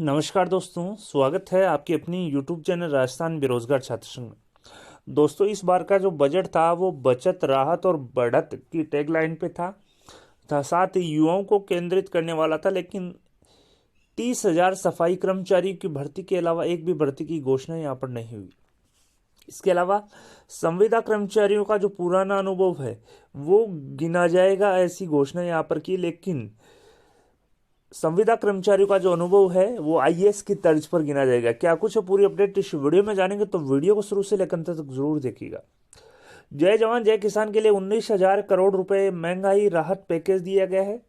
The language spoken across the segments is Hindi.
नमस्कार दोस्तों, स्वागत है आपकी अपनी यूट्यूब चैनल राजस्थान बेरोजगार छात्र संघ में। दोस्तों, इस बार का जो बजट था वो बचत, राहत और बढ़त की टैगलाइन पे था साथ ही युवाओं को केंद्रित करने वाला था। लेकिन 30,000 सफाई कर्मचारी की भर्ती के अलावा एक भी भर्ती की घोषणा यहाँ पर नहीं हुई। इसके अलावा संविदा कर्मचारियों का जो पुराना अनुभव है वो गिना जाएगा, ऐसी घोषणा यहाँ पर की। लेकिन संविदा कर्मचारियों का जो अनुभव है वो आईएएस की तर्ज पर गिना जाएगा। क्या कुछ है पूरी अपडेट इस वीडियो में जानेंगे, तो वीडियो को शुरू से लेकर अंत तक जरूर देखिएगा। जय जवान जय किसान के लिए 19,000 करोड़ रुपए महंगाई राहत पैकेज दिया गया है।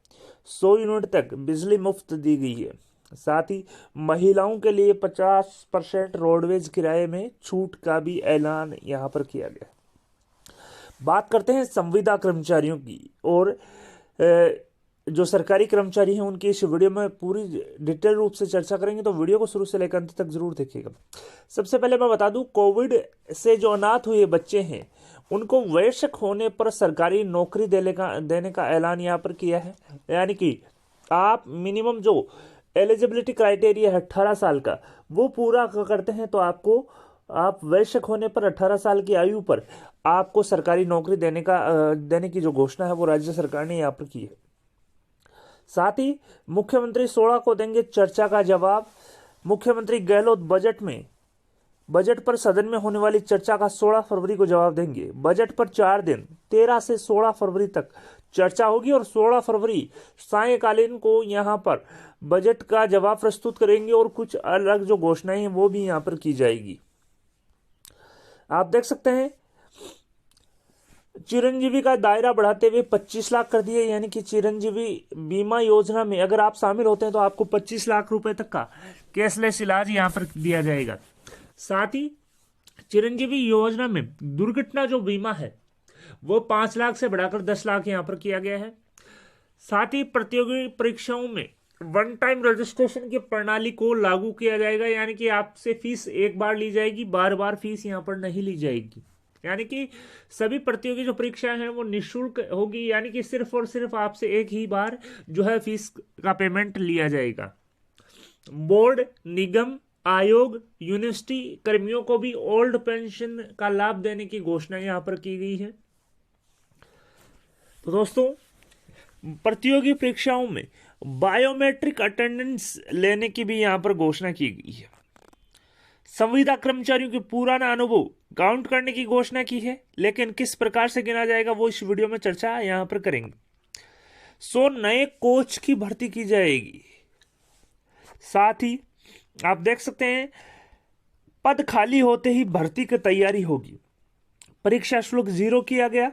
100 यूनिट तक बिजली मुफ्त दी गई है। साथ ही महिलाओं के लिए 50% रोडवेज किराए में छूट का भी ऐलान यहाँ पर किया गया। बात करते हैं संविदा कर्मचारियों की, और जो सरकारी कर्मचारी हैं उनकी इस वीडियो में पूरी डिटेल रूप से चर्चा करेंगे, तो वीडियो को शुरू से लेकर अंत तक जरूर देखिएगा। सबसे पहले मैं बता दूं, कोविड से जो अनाथ हुए बच्चे हैं उनको वयस्क होने पर सरकारी नौकरी देने का ऐलान यहाँ पर किया है। यानी कि आप मिनिमम जो एलिजिबिलिटी क्राइटेरिया है 18 साल का वो पूरा करते हैं तो आप वयस्क होने पर 18 साल की आयु पर आपको सरकारी नौकरी देने की जो घोषणा है वो राज्य सरकार ने यहाँ पर की है। साथ ही मुख्यमंत्री 16 को देंगे चर्चा का जवाब। मुख्यमंत्री गहलोत बजट पर सदन में होने वाली चर्चा का 16 फरवरी को जवाब देंगे। बजट पर 4 दिन 13 से 16 फरवरी तक चर्चा होगी और 16 फरवरी सायंकालीन को यहां पर बजट का जवाब प्रस्तुत करेंगे और कुछ अलग जो घोषणाएं हैं वो भी यहां पर की जाएगी। आप देख सकते हैं चिरंजीवी का दायरा बढ़ाते हुए 25 लाख कर दिए। यानी कि चिरंजीवी बीमा योजना में अगर आप शामिल होते हैं तो आपको 25 लाख रुपए तक का कैशलेस इलाज यहां पर दिया जाएगा। साथ ही चिरंजीवी योजना में दुर्घटना जो बीमा है वो 5 लाख से बढ़ाकर 10 लाख यहां पर किया गया है। साथ ही प्रतियोगी परीक्षाओं में वन टाइम रजिस्ट्रेशन की प्रणाली को लागू किया जाएगा। यानी कि आपसे फीस एक बार ली जाएगी, बार बार फीस यहां पर नहीं ली जाएगी। यानी कि सभी प्रतियोगी जो परीक्षाएं हैं वो निःशुल्क होगी। यानी कि सिर्फ और सिर्फ आपसे एक ही बार जो है फीस का पेमेंट लिया जाएगा। बोर्ड, निगम, आयोग, यूनिवर्सिटी कर्मियों को भी ओल्ड पेंशन का लाभ देने की घोषणा यहां पर की गई है। तो दोस्तों, प्रतियोगी परीक्षाओं में बायोमेट्रिक अटेंडेंस लेने की भी यहां पर घोषणा की गई है। संविदा कर्मचारियों के पुराना अनुभव काउंट करने की घोषणा की है, लेकिन किस प्रकार से गिना जाएगा वो इस वीडियो में चर्चा यहां पर करेंगे। 100 नए कोच की भर्ती की जाएगी। साथ ही आप देख सकते हैं पद खाली होते ही भर्ती की तैयारी होगी। परीक्षा शुल्क 0 किया गया।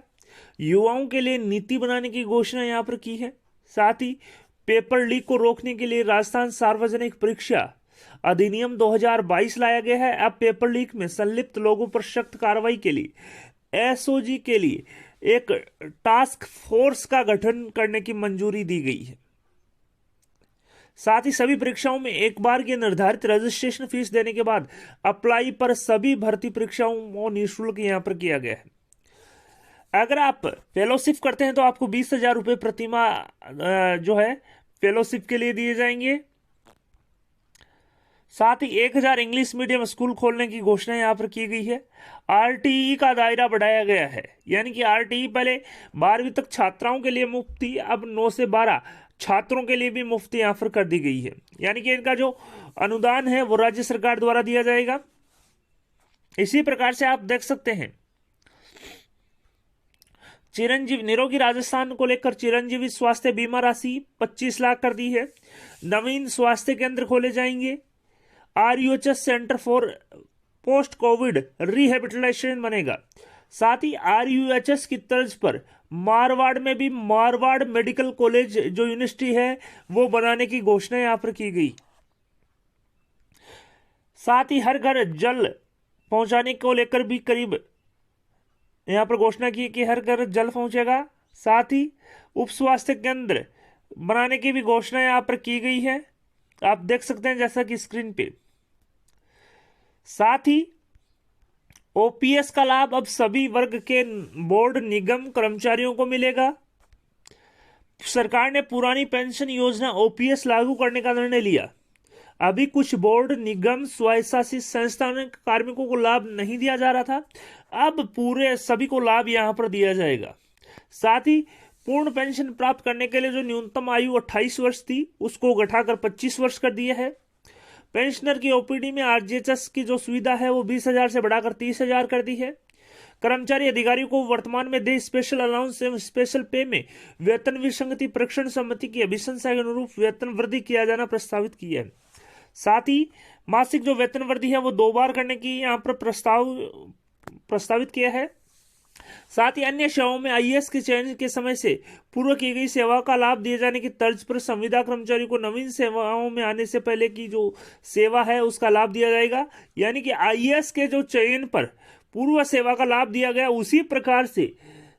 युवाओं के लिए नीति बनाने की घोषणा यहां पर की है। साथ ही पेपर लीक को रोकने के लिए राजस्थान सार्वजनिक परीक्षा अधिनियम 2022 लाया गया है। अब पेपर लीक में संलिप्त लोगों पर सख्त कार्रवाई के लिए एसओजी के लिए एक टास्क फोर्स का गठन करने की मंजूरी दी गई है। साथ ही सभी परीक्षाओं में एक बार की निर्धारित रजिस्ट्रेशन फीस देने के बाद अप्लाई पर सभी भर्ती परीक्षाओं को निःशुल्क यहां पर किया गया है। अगर आप फेलोशिप करते हैं तो आपको 20,000 रुपए प्रतिमाह जो है फेलोशिप के लिए दिए जाएंगे। साथ ही 1,000 इंग्लिश मीडियम स्कूल खोलने की घोषणा यहां पर की गई है। आरटीई का दायरा बढ़ाया गया है। यानी कि आरटीई पहले 12वीं तक छात्राओं के लिए मुफ्त थी, अब 9 से 12 छात्रों के लिए भी मुफ्त यहां पर कर दी गई है। यानी कि इनका जो अनुदान है वो राज्य सरकार द्वारा दिया जाएगा। इसी प्रकार से आप देख सकते हैं चिरंजीवी निरोगी राजस्थान को लेकर चिरंजीवी स्वास्थ्य बीमा राशि 25 लाख कर दी है। नवीन स्वास्थ्य केंद्र खोले जाएंगे। RUHS centre for post Covid rehabilitation बनेगा। साथ ही आरयूएचएस की तर्ज पर मारवाड़ में भी मारवाड़ मेडिकल कॉलेज जो यूनिवर्सिटी है वो बनाने की घोषणा यहां पर की गई। साथ ही हर घर जल पहुंचाने को लेकर भी करीब यहां पर घोषणा की कि हर घर जल पहुंचेगा। साथ ही उप स्वास्थ्य केंद्र बनाने की भी घोषणा यहां पर की गई है। आप देख सकते हैं जैसा कि स्क्रीन पे। साथ ही ओपीएस का लाभ अब सभी वर्ग के बोर्ड, निगम कर्मचारियों को मिलेगा। सरकार ने पुरानी पेंशन योजना ओपीएस लागू करने का निर्णय लिया। अभी कुछ बोर्ड, निगम, स्वशासित संस्थानों के कार्मिकों को लाभ नहीं दिया जा रहा था, अब पूरे सभी को लाभ यहां पर दिया जाएगा। साथ ही पूर्ण पेंशन प्राप्त करने के लिए जो न्यूनतम आयु 28 वर्ष थी उसको घटाकर 25 वर्ष कर दिया है। पेंशनर की ओपीडी में आरजीएचएस की जो सुविधा है वो 20,000 से बढ़ाकर 30,000 कर दी है। कर्मचारी अधिकारियों को वर्तमान में दे स्पेशल अलाउंस एवं स्पेशल पे में वेतन विसंगति परीक्षण समिति की अभिशंसा के अनुरूप वेतन वृद्धि किया जाना प्रस्तावित किया है। साथ ही मासिक जो वेतन वृद्धि है वो 2 बार करने की यहाँ पर प्रस्तावित किया है। साथ ही अन्य सेवाओं में आईएएस के चयन के समय से पूर्व की गई सेवा का लाभ दिए जाने की तर्ज पर संविदा कर्मचारी को नवीन सेवाओं में आने से पहले की जो सेवा है उसका लाभ दिया जाएगा। यानी कि आईएएस के जो चयन पर पूर्व सेवा का लाभ दिया गया, उसी प्रकार से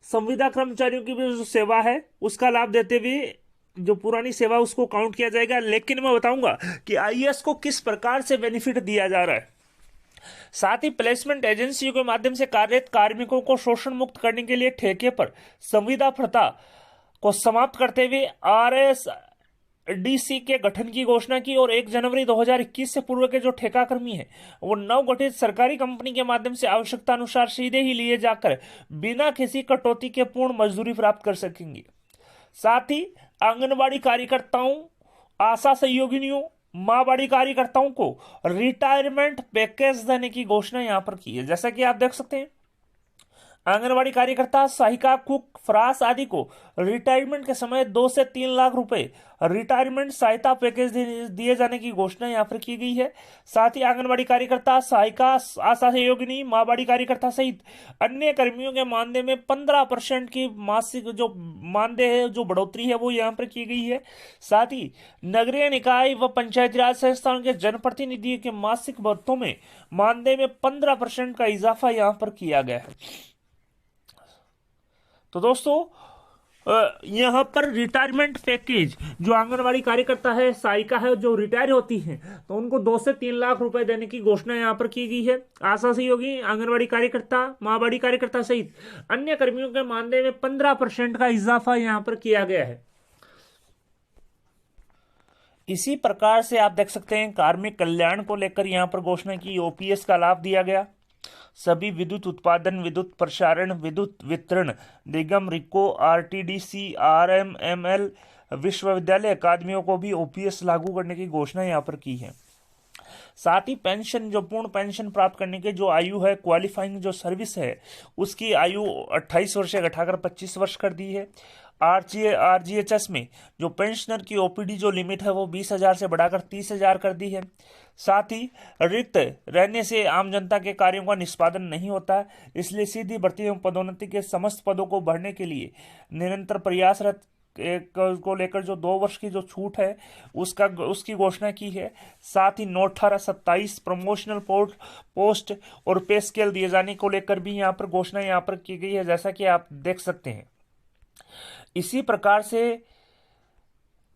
संविदा कर्मचारियों की भी जो सेवा है उसका लाभ देते हुए जो पुरानी सेवा उसको काउंट किया जाएगा। लेकिन मैं बताऊंगा कि आईएएस को किस प्रकार से बेनिफिट दिया जा रहा है। साथ ही प्लेसमेंट एजेंसियों के माध्यम से कार्यरत कार्मिकों को शोषण मुक्त करने के लिए ठेके पर संविदा प्रथा को समाप्त करते हुए आरएसडीसी के गठन की घोषणा की और 1 जनवरी 2021 से पूर्व के जो ठेका कर्मी हैं वो नवगठित सरकारी कंपनी के माध्यम से आवश्यकता अनुसार सीधे ही लिए जाकर बिना किसी कटौती के पूर्ण मजदूरी प्राप्त कर सकेंगे। साथ ही आंगनबाड़ी कार्यकर्ताओं, आशा सहयोगिनियों, माँबाड़ी कार्यकर्ताओं को रिटायरमेंट पैकेज देने की घोषणा यहां पर की है। जैसा कि आप देख सकते हैं, आंगनबाड़ी कार्यकर्ता, सहायिका, कुक, फ्रास आदि को रिटायरमेंट के समय 2 से 3 लाख रुपए रिटायरमेंट सहायता पैकेज दिए जाने की घोषणा यहां पर की गई है। साथ ही आंगनबाड़ी कार्यकर्ता, सहायिका, आशा सहयोगिनी, माँबाड़ी कार्यकर्ता सहित अन्य कर्मियों के मानदेय में 15% की मासिक जो मानदेय है जो बढ़ोतरी है वो यहाँ पर की गई है। साथ ही नगरीय निकाय व पंचायती राज संस्थाओं के जनप्रतिनिधि के मासिक भत्तों में मानदेय में 15% का इजाफा यहाँ पर किया गया है। तो दोस्तों यहाँ पर रिटायरमेंट पैकेज जो आंगनवाड़ी कार्यकर्ता है, सहायिका है, जो रिटायर होती हैं तो उनको 2 से 3 लाख रुपए देने की घोषणा यहाँ पर की गई है। आशा सहयोगी, आंगनवाड़ी कार्यकर्ता, माँबाड़ी कार्यकर्ता सहित अन्य कर्मियों के मानदेय में 15% का इजाफा यहाँ पर किया गया है। इसी प्रकार से आप देख सकते हैं कार्मिक कल्याण को लेकर यहाँ पर घोषणा की, ओपीएस का लाभ दिया गया। सभी विद्युत उत्पादन, विद्युत प्रसारण, विद्युत वितरण निगम, रिको, आरटीडीसी, आरएमएमएल, विश्वविद्यालय अकादमियों को भी ओपीएस लागू करने की घोषणा यहाँ पर की है। साथ ही पेंशन, जो पूर्ण पेंशन प्राप्त करने की जो आयु है, क्वालिफाइंग जो सर्विस है, उसकी आयु 28 वर्ष से घटाकर 25 वर्ष कर दी है। आरजीएचएस में जो पेंशनर की ओपीडी जो लिमिट है वो 20,000 से बढ़ाकर 30,000 कर दी है। साथ ही रिक्त रहने से आम जनता के कार्यों का निष्पादन नहीं होता है, इसलिए सीधी भर्ती एवं पदोन्नति के समस्त पदों को भरने के लिए निरंतर प्रयासरत को लेकर जो 2 वर्ष की जो छूट है उसकी घोषणा की है। साथ ही 9/18/27 प्रमोशनल पोस्ट और पे स्केल दिए जाने को लेकर भी यहाँ पर घोषणा यहाँ पर की गई है, जैसा कि आप देख सकते हैं। इसी प्रकार से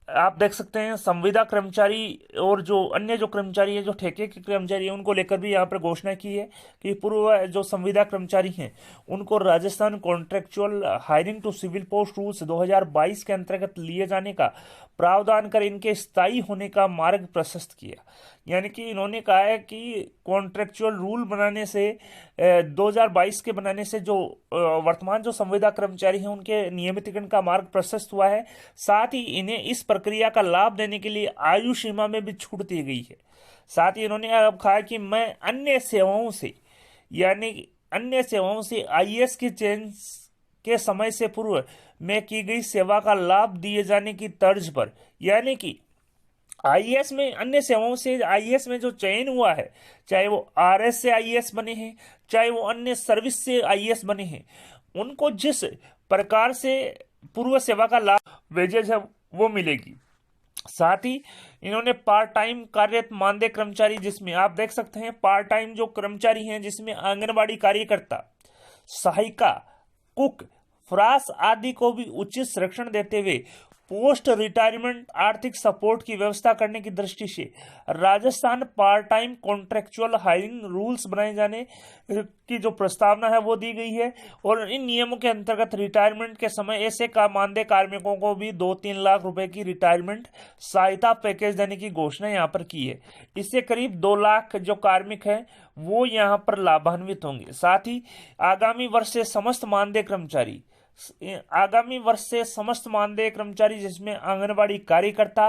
आप देख सकते हैं संविदा कर्मचारी और जो अन्य जो कर्मचारी है, जो ठेके के कर्मचारी है, उनको लेकर भी यहाँ पर घोषणा की है कि पूर्व जो संविदा कर्मचारी हैं उनको Rajasthan contractual hiring to civil post rules 2022 के अंतर्गत लिए जाने का प्रावधान कर इनके स्थायी होने का मार्ग प्रशस्त किया। यानी कि इन्होंने कहा है कि कॉन्ट्रेक्चुअल रूल बनाने से 2022 के बनाने से जो वर्तमान जो संविदा कर्मचारी हैं उनके नियमितीकरण का मार्ग प्रशस्त हुआ है। साथ ही इन्हें इस प्रक्रिया का लाभ देने के लिए आयु सीमा में भी छूट दी गई है। साथ ही इन्होंने अब कहा कि मैं अन्य सेवाओं से, यानी अन्य सेवाओं से आईएएस के चयन के समय से पूर्व में की गई सेवा का लाभ दिए जाने की तर्ज पर, यानी कि आईएएस में अन्य सेवाओं से आईएएस में जो चयन हुआ है, चाहे वो आरएस से आईएएस बने हैं, चाहे वो अन्य सर्विस से आईएएस बने हैं, उनको जिस प्रकार से पूर्व सेवा का लाभ वेजेज है वो मिलेगी। साथ ही इन्होंने पार्ट टाइम कार्यरत मानदेय कर्मचारी, जिसमें आप देख सकते हैं पार्ट टाइम जो कर्मचारी हैं जिसमें आंगनबाड़ी कार्यकर्ता, सहायिका, कुक, फ्रास आदि को भी उचित संरक्षण देते हुए पोस्ट रिटायरमेंट आर्थिक सपोर्ट की व्यवस्था करने की दृष्टि से Rajasthan part time contractual hiring rules बनाए जाने की जो प्रस्तावना है वो दी गई है। और इन नियमों के अंतर्गत रिटायरमेंट के समय ऐसे मानदेय कार्मिकों को भी 2-3 लाख रुपए की रिटायरमेंट सहायता पैकेज देने की घोषणा यहाँ पर की है। इससे करीब 2 लाख जो कार्मिक हैं वो यहाँ पर लाभान्वित होंगे। साथ ही आगामी वर्ष से समस्त मानदेय कर्मचारी जिसमें आंगनबाड़ी कार्यकर्ता,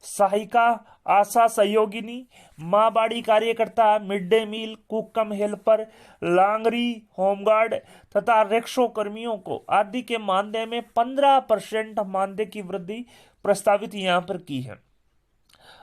सहायिका, आशा सहयोगिनी, माँ बाड़ी कार्यकर्ता, मिड डे मील कुक कम हेल्पर, लांगरी, होमगार्ड तथा रिक्शो कर्मियों को आदि के मानदेय में 15% मानदेय की वृद्धि प्रस्तावित यहाँ पर की है।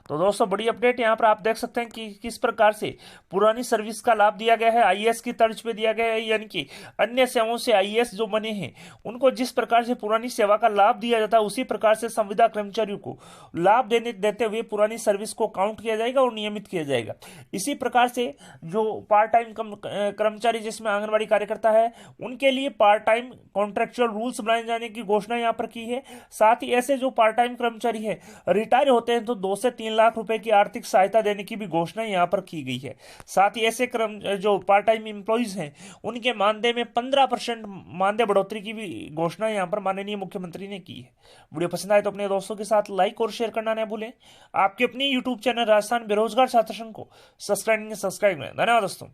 तो दोस्तों बड़ी अपडेट यहाँ पर आप देख सकते हैं कि किस प्रकार से पुरानी सर्विस का लाभ दिया गया है, आईएएस की तर्ज पे दिया गया है, यानी कि अन्य सेवाओं से आईएएस जो बने हैं उनको जिस प्रकार से पुरानी सेवा का लाभ दिया जाता है उसी प्रकार से संविदा कर्मचारियों को लाभ देते हुए पुरानी सर्विस को काउंट किया जाएगा और नियमित किया जाएगा। इसी प्रकार से जो पार्ट टाइम कर्मचारी जिसमें आंगनबाड़ी कार्यकर्ता है उनके लिए पार्ट टाइम कॉन्ट्रेक्चुअल रूल्स बनाए जाने की घोषणा यहाँ पर की है। साथ ही ऐसे जो पार्ट टाइम कर्मचारी है रिटायर होते हैं तो 2 से 3 लाख रुपए की आर्थिक सहायता देने की भी घोषणा यहां पर की गई है। साथ ही ऐसे जो पार्ट टाइम एम्प्लॉइज हैं उनके मानदेय में 15% मानदेय बढ़ोतरी की भी घोषणा यहां पर माननीय मुख्यमंत्री ने की है। वीडियो पसंद आए तो अपने दोस्तों के साथ लाइक और शेयर करना न भूलें। आपके अपनी यूट्यूब चैनल राजस्थान बेरोजगार छात्र संघ को सब्सक्राइब करें। धन्यवाद दोस्तों।